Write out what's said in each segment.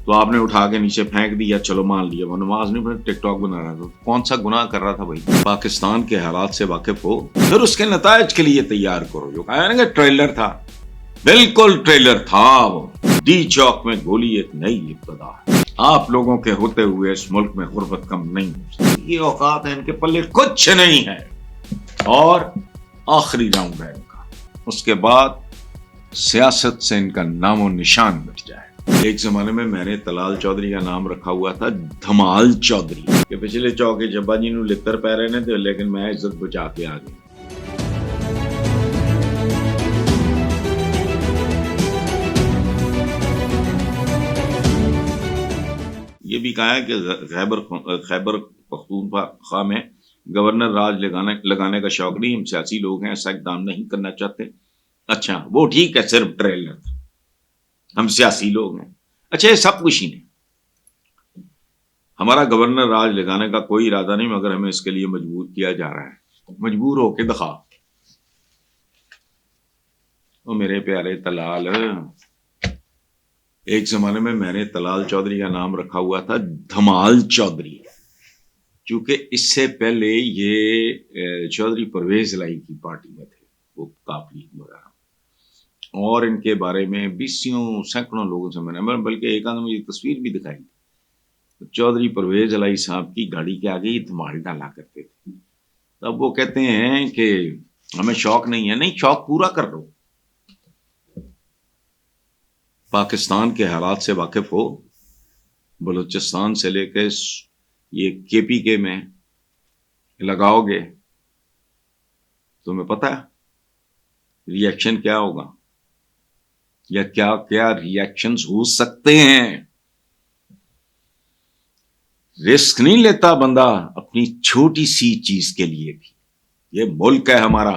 تو آپ نے اٹھا کے نیچے پھینک دیا, چلو مان لیا, وہ نماز نہیں پڑھی, ٹک ٹاک بنا رہا تھا. کون سا گناہ کر رہا تھا بھائی؟ پاکستان کے حالات سے واقف ہو, پھر اس کے نتائج کے لیے تیار کرو. جو کہا نا کہ ٹریلر تھا, بالکل ٹریلر تھا وہ. ڈی چوک میں گولی ایک نئی ابتدا ہے. آپ لوگوں کے ہوتے ہوئے اس ملک میں غربت کم نہیں ہو سکتی. یہ اوقات ہیں, ان کے پلے کچھ نہیں ہے, اور آخری راؤنڈ ہے ان کا. اس کے بعد سیاست سے ان کا نام و نشان مٹ جائے. ایک زمانے میں نے طلال چودھری کا نام رکھا ہوا تھا دھمال چودھری, کہ پچھلے چوکے جبا جی نو لتر پہ رہے نے, لیکن میں عزت بچا کے آ گئی. یہ بھی کہا ہے کہ خیبر پختونخوا میں گورنر راج لگانے کا شوق نہیں, ہم سیاسی لوگ ہیں, ایسا اقدام نہیں کرنا چاہتے. اچھا وہ ٹھیک ہے, صرف ٹریلر تھا, ہم سیاسی لوگ ہیں. اچھا یہ سب کچھ ہی نہیں, ہمارا گورنر راج لگانے کا کوئی ارادہ نہیں, مگر ہمیں اس کے لیے مجبور کیا جا رہا ہے. مجبور ہو کے دکھا. وہ میرے پیارے طلال, ایک زمانے میں نے طلال چودھری کا نام رکھا ہوا تھا دھمال چودھری, چونکہ اس سے پہلے یہ چودھری پرویز الہی کی پارٹی میں تھے, وہ کافی وغیرہ, اور ان کے بارے میں بیسیوں سینکڑوں لوگوں سے میں نے, بلکہ ایک آدمی مجھے تصویر بھی دکھائی. چودھری پرویز الہی صاحب کی گاڑی کے آگے ہی دھمال ڈالا کرتے تھے. تب وہ کہتے ہیں کہ ہمیں شوق نہیں ہے. نہیں, شوق پورا کر لو. پاکستان کے حالات سے واقف ہو, بلوچستان سے لے کے یہ کے پی کے میں لگاؤ گے, تمہیں پتا ہے ری ایکشن کیا ہوگا, یا کیا کیا ری ایکشنز ہو سکتے ہیں. رسک نہیں لیتا بندہ اپنی چھوٹی سی چیز کے لیے بھی. یہ ملک ہے ہمارا.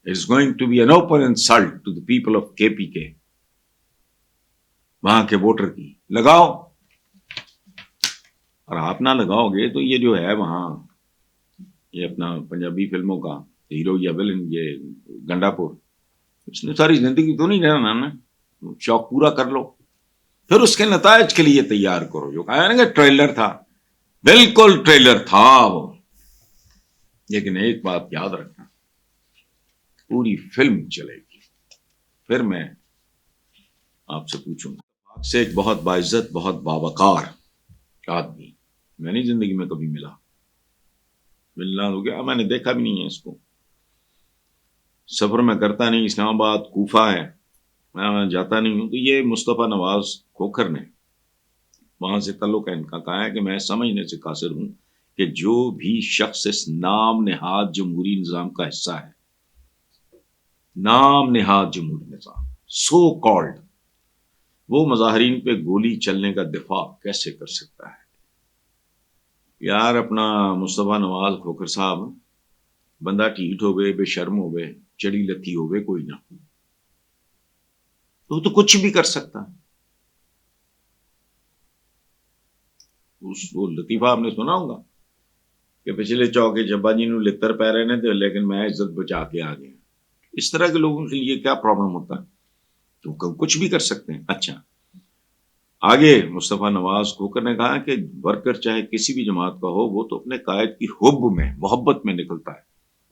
It's going to be an open insult to the people of KPK. وہاں کے ووٹر کی لگاؤ, اور آپ نہ لگاؤ گے تو یہ جو ہے وہاں, یہ اپنا پنجابی فلموں کا ہیرو یا ولن, یہ گنڈا پور, اس نے ساری زندگی تو نہیں رہنا نا. شوق پورا کر لو, پھر اس کے نتائج کے لیے تیار کرو. جو کہا نا کہ ٹریلر تھا, بالکل ٹریلر تھا وہ. لیکن ایک بات یاد رکھنا, پوری فلم چلے گی. پھر میں آپ سے پوچھوں گا, آپ سے ایک بہت باعزت, بہت باوقار آدمی میں نے زندگی میں کبھی ملنا ہو گیا, میں نے دیکھا بھی نہیں ہے اس کو. سفر میں کرتا نہیں, اسلام آباد کوفہ ہے, میں جاتا نہیں ہوں. تو یہ مصطفیٰ نواز کھوکھر نے وہاں سے تعلق ہے ان کا, کہا ہے کہ میں سمجھنے سے قاصر ہوں کہ جو بھی شخص اس نام نہاد جمہوری نظام کا حصہ ہے, نام نہاد جمہوری نظام سو کالڈ, وہ مظاہرین پہ گولی چلنے کا دفاع کیسے کر سکتا ہے. یار اپنا مصطفیٰ نواز کھوکھر صاحب بندہ ٹھیٹ ہوئے, بے شرم ہوئے, چڑی لتی ہوئے, کوئی نہ, تو کچھ بھی کر سکتا ہے. وہ لطیفہ آپ نے سنا ہوگا کہ پچھلے چوکے جبا جی نو لتر پہ رہے نے, لیکن میں عزت بچا کے آ گیا. اس طرح کے لوگوں کے لیے کیا پرابلم ہوتا ہے, تو کچھ بھی کر سکتے ہیں. اچھا آگے مصطفیٰ نواز کھوکھر نے کہا کہ ورکر چاہے کسی بھی جماعت کا ہو, وہ تو اپنے قائد کی حب میں, محبت میں نکلتا ہے.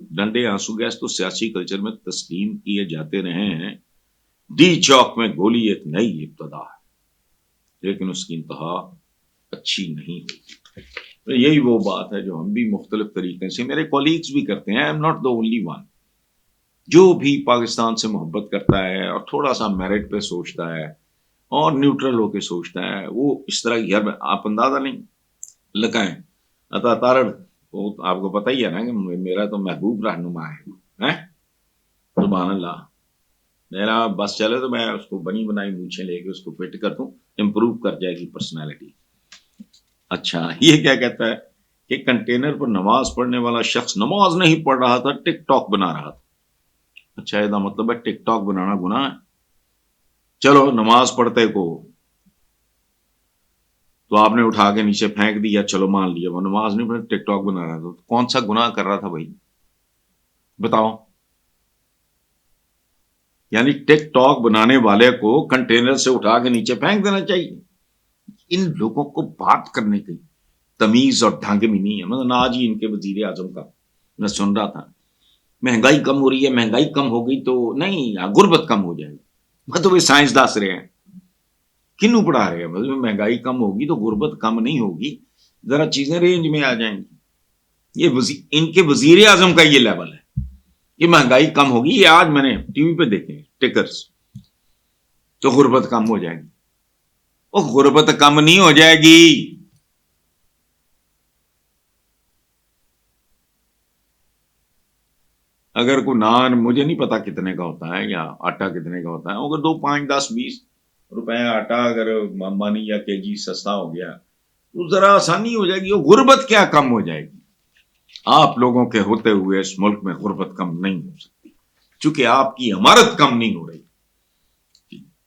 ڈنڈے آنسو گیس تو سیاسی کلچر میں تسلیم کیے جاتے رہے ہیں. ڈی چوک میں گولی ایک نئی ابتدا ہے, لیکن اس کی انتہا اچھی نہیں ہوگی. یہی وہ بات ہے جو ہم بھی مختلف طریقے سے, میرے کولیگز بھی کرتے ہیں, I am not the only one. جو بھی پاکستان سے محبت کرتا ہے اور تھوڑا سا میرٹ پہ سوچتا ہے اور نیوٹرل ہو کے سوچتا ہے, وہ اس طرح کی, آپ اندازہ نہیں لگائیں. عطا تارڑ وہ آپ کو پتہ ہی ہے نا کہ میرا تو محبوب رہنما ہے, سبحان اللہ. میرا بس چلے تو میں اس کو بنی بنائی مونچھیں لے کے اس کو فٹ کر دوں, امپروو کر جائے گی پرسنالٹی. اچھا یہ کیا کہتا ہے کہ کنٹینر پر نماز پڑھنے والا شخص نماز نہیں پڑھ رہا تھا, ٹک ٹاک بنا رہا تھا. اچھا یہ مطلب ہے ٹک ٹاک بنانا گناہ ہے. چلو نماز پڑھتے کو تو آپ نے اٹھا کے نیچے پھینک دیا, چلو مان لیا, وہ نماز نہیں پڑھی, ٹک ٹاک بنا رہا تھا. کون سا گناہ کر رہا تھا بھائی, بتاؤ. یعنی ٹک ٹاک بنانے والے کو کنٹینر سے اٹھا کے نیچے پھینک دینا چاہیے. ان لوگوں کو بات کرنے کی تمیز اور ڈھنگ بھی نہیں ہے. مطلب آج ہی ان کے وزیر اعظم کا میں سن رہا تھا, مہنگائی کم ہو رہی ہے, مہنگائی کم ہو گئی تو نہیں غربت کم ہو جائے گی. مطلب یہ سائنس دس رہے ہیں, کنوں پڑھا رہے ہیں. مطلب مہنگائی کم ہوگی تو غربت کم نہیں ہوگی, ذرا چیزیں رینج میں آ جائیں گی. یہ ان کے وزیر اعظم کا یہ لیول ہے کہ مہنگائی کم ہوگی. یہ آج میں نے ٹی وی پہ دیکھے ٹکرز, تو غربت کم ہو جائے گی. وہ غربت کم نہیں ہو جائے گی. اگر کوئی نان مجھے نہیں پتا کتنے کا ہوتا ہے یا آٹا کتنے کا ہوتا ہے, اگر 2 5 10 20 روپے آٹا اگر مانی یا کے جی سستا ہو گیا تو ذرا آسانی ہو جائے گی. وہ غربت کیا کم ہو جائے گی. آپ لوگوں کے ہوتے ہوئے اس ملک میں غربت کم نہیں ہو سکتی, چونکہ آپ کی عمارت کم نہیں ہو رہی.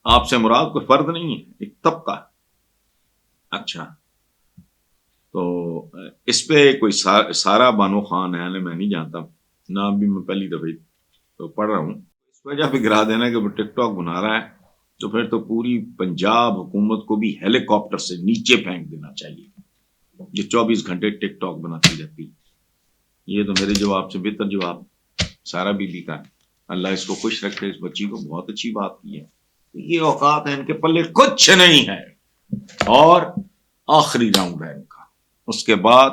آپ سے مراد کوئی فرد نہیں ہے, ایک طبقہ. اچھا, تو اس پہ کوئی سارا بانو خان ہے, میں نہیں جانتا, نام بھی میں پہلی دفعہ تو پڑھ رہا ہوں. اس وجہ پہ گرا دینا کہ وہ ٹک ٹاک بنا رہا ہے, تو پھر تو پوری پنجاب حکومت کو بھی ہیلی کاپٹر سے نیچے پھینک دینا چاہیے, جو 24 گھنٹے ٹک ٹاک بناتی رہتی. یہ تو میرے جواب سے بہتر جواب سارا بی بی کا ہے. اللہ اس کو خوش رکھے, اس بچی کو بہت اچھی بات کی ہے. یہ اوقات ہیں ان کے پلے کچھ نہیں ہے, اور آخری راؤنڈ ہے ان کا. اس کے بعد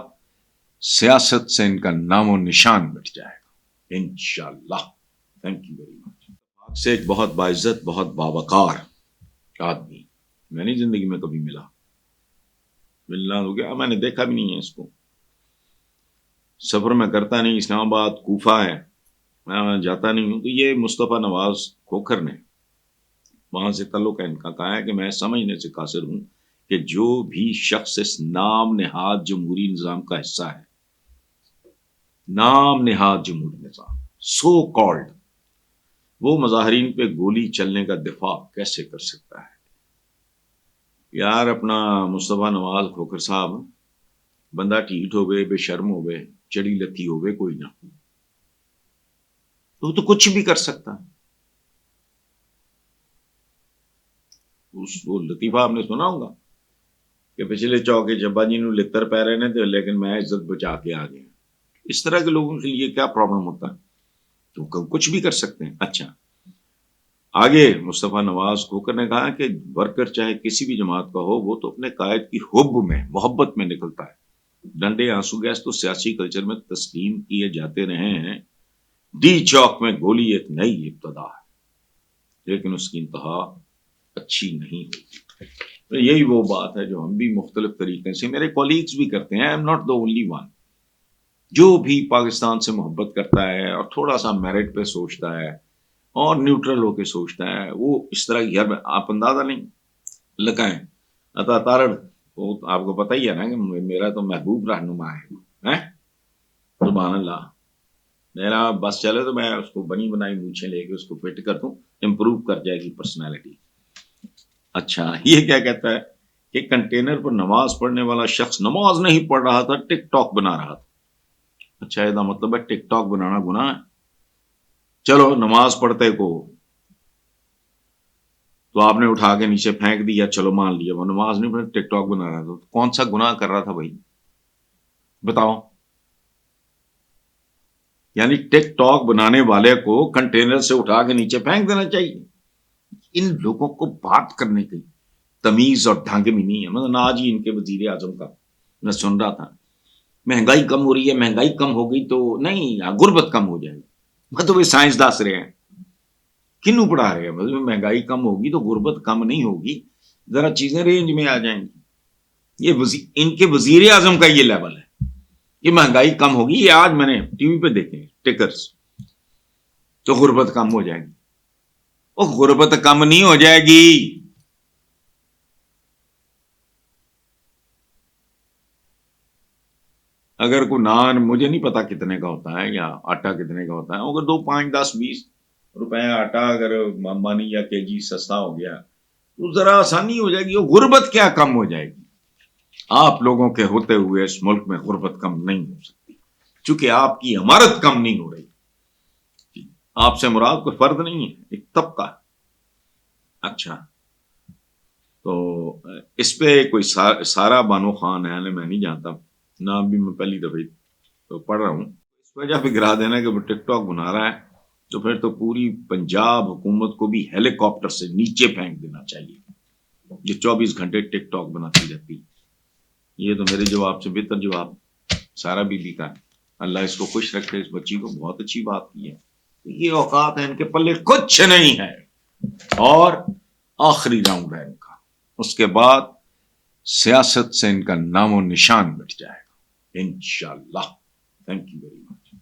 سیاست سے ان کا نام و نشان مٹ جائے گا انشاءاللہ. Thank you very much. آپ سے ایک بہت باعزت, بہت باوقار آدمی میں نے زندگی میں کبھی ملنا ہو گیا, میں نے دیکھا بھی نہیں ہے اس کو. سفر میں کرتا نہیں, اسلام آباد کوفہ ہے, میں جاتا نہیں ہوں. تو یہ مصطفیٰ نواز کھوکھر نے وہاں سے تعلق ہے ان کا, کہا ہے کہ میں سمجھنے سے قاصر ہوں کہ جو بھی شخص اس نام نہاد جمہوری نظام کا حصہ ہے, نام نہاد جمہوری نظام سو کالڈ, وہ مظاہرین پہ گولی چلنے کا دفاع کیسے کر سکتا ہے. یار اپنا مصطفیٰ نواز کھوکھر صاحب بندہ ٹھیٹ ہو گئے, بے شرم ہو گئے, چڑی لتی ہو گئے, کوئی نہ, تو کچھ بھی کر سکتا ہے. وہ لطیفہ آپ نے سنا ہوگا کہ پچھلے چوکے چبا جی نو لتر پہ رہے نے تھے, لیکن میں عزت بچا کے آ گیا. اس طرح کے لوگوں کے لیے کیا پرابلم ہوتا ہے, تو کچھ بھی کر سکتے ہیں. اچھا, آگے مصطفیٰ نواز کھوکھر نے کہا کہ ورکر چاہے کسی بھی جماعت کا ہو, وہ تو اپنے قائد کی حب میں, محبت میں نکلتا ہے. ڈنڈے آنسو گیس تو سیاسی کلچر میں تسلیم کیے جاتے رہے ہیں. ڈی چوک میں گولی ایک نئی ابتدا ہے, لیکن اس کی انتہا اچھی نہیں ہوگی. یہی وہ بات ہے جو ہم بھی مختلف طریقے سے, میرے کولیگز بھی کرتے ہیں, I am not the only one. جو بھی پاکستان سے محبت کرتا ہے اور تھوڑا سا میرٹ پہ سوچتا ہے اور نیوٹرل ہو کے سوچتا ہے, وہ اس طرح کی آپ اندازہ نہیں لگائیں. عطا تارڑ وہ آپ کو پتہ ہی ہے نا کہ میرا تو محبوب رہنما ہے. سبحان اللہ, میرا بس چلے تو میں اس کو بنی بنائی مونچھیں لے کے اس کو فٹ کر دوں, امپروو کر جائے گی پرسنالٹی. اچھا, یہ کیا کہتا ہے کہ کنٹینر پر نماز پڑھنے والا شخص نماز نہیں پڑھ رہا تھا, ٹک ٹاک بنا رہا تھا. اچھا, یہ مطلب ہے ٹک ٹاک بنانا گناہ ہے. چلو نماز پڑھتے کو تو آپ نے اٹھا کے نیچے پھینک دیا, چلو مان لیا وہ نماز نہیں پڑھ, ٹک ٹاک بنا رہا تھا. کون سا گناہ کر رہا تھا بھائی, بتاؤ. یعنی ٹک ٹاک بنانے والے کو کنٹینر سے اٹھا کے نیچے پھینک دینا چاہیے. ان لوگوں کو بات کرنے کی تمیز اور ڈھنگ بھی نہیں ہے. مطلب آج ہی ان کے وزیر اعظم کا میں سن رہا تھا, مہنگائی کم ہو رہی ہے, مہنگائی کم ہو گئی تو نہیں غربت کم ہو جائے گی. مطلب یہ سائنس دس رہے ہیں, کنوں پڑھا رہے ہیں. مطلب مہنگائی کم ہوگی تو غربت کم نہیں ہوگی, ذرا چیزیں رینج میں آ جائیں گی. یہ ان کے وزیر اعظم کا یہ لیول ہے کہ مہنگائی کم ہوگی. یہ آج میں نے ٹی وی پہ دیکھے ٹکرز, تو غربت کم ہو جائے گی. وہ غربت کم نہیں ہو جائے گی. اگر کوئی نان مجھے نہیں پتا کتنے کا ہوتا ہے یا آٹا کتنے کا ہوتا ہے, اگر 2 5 10 20 روپے آٹا اگر مانی یا کے جی سستا ہو گیا تو ذرا آسانی ہو جائے گی. وہ غربت کیا کم ہو جائے گی. آپ لوگوں کے ہوتے ہوئے اس ملک میں غربت کم نہیں ہو سکتی, چونکہ آپ کی عمارت کم نہیں ہو رہی. آپ سے مراد کوئی فرد نہیں ہے، ایک طبقہ. اچھا، تو اس پہ کوئی سارا بانو خان ہے، میں نہیں جانتا، نام بھی میں پہلی دفعہ تو پڑھ رہا ہوں. اس وجہ پہ گرا دینا کہ وہ ٹک ٹاک بنا رہا ہے، تو پھر تو پوری پنجاب حکومت کو بھی ہیلی کاپٹر سے نیچے پھینک دینا چاہیے جو 24 گھنٹے ٹک ٹاک بناتی رہتی. یہ تو میرے جواب سے بہتر جواب سارا بی بی کا ہے. اللہ اس کو خوش رکھے، اس بچی کو. بہت اچھی بات کی ہے. یہ اوقات ہے ان کے پلے کچھ نہیں ہے، اور آخری راؤنڈ ہے ان کا. اس کے بعد سیاست سے ان کا نام و نشان مٹ جائے گا انشاءاللہ. Thank you very much.